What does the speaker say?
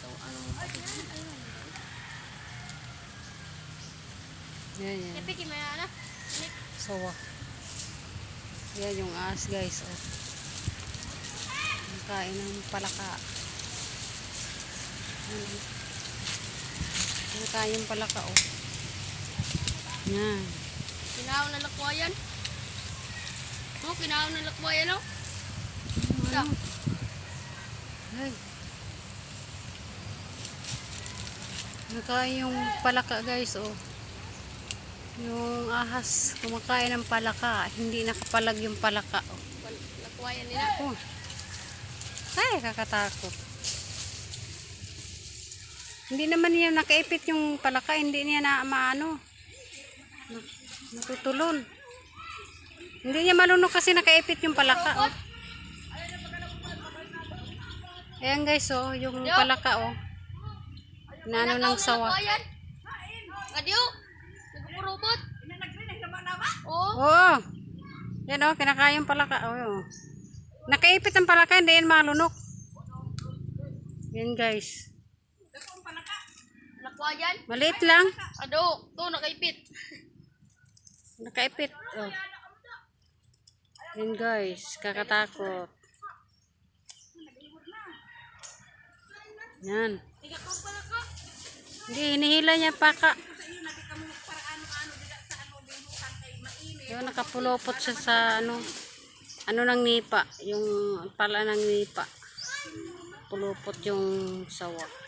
So, anong Yan, yan. napiti mo yan, Sawa. Yan yung ahas, guys. Oh. Ang kain ng palaka. Ang kain ng palaka, oh. Yan. Kinahaw na lakwayan. No, kinahaw na lakwayan, no? Ano? Ay. Nakain yung palaka, guys, oh. Yung ahas, kumakain ng palaka. Hindi nakapalag yung palaka, oh. Lakwayan nila. Oh. Ay, kakatakot. Hindi naman niya nakaipit yung palaka. Hindi niya na maano. Natutulon. Hindi niya malunok kasi nakaipit yung palaka, oh. Ayan, guys, oh. Yung palaka, oh. Nano ng sawa. Kadyo. Nagpurubot. Oo. Oo. Yan, oh. Kinakain yung palaka, oh. Nakaipit ang palaka. Hindi yan malunok. Yan, guys. Lakwayan. Maliit lang. Ado. To, nakaipit. Nakaipit. Oh. Yan, guys. Kakatakot. Yan. Hindi, hinihila niya paka. Yung nakapulopot siya sa ano ng nipa. Yung pala ng nipa. Pulupot yung sawa.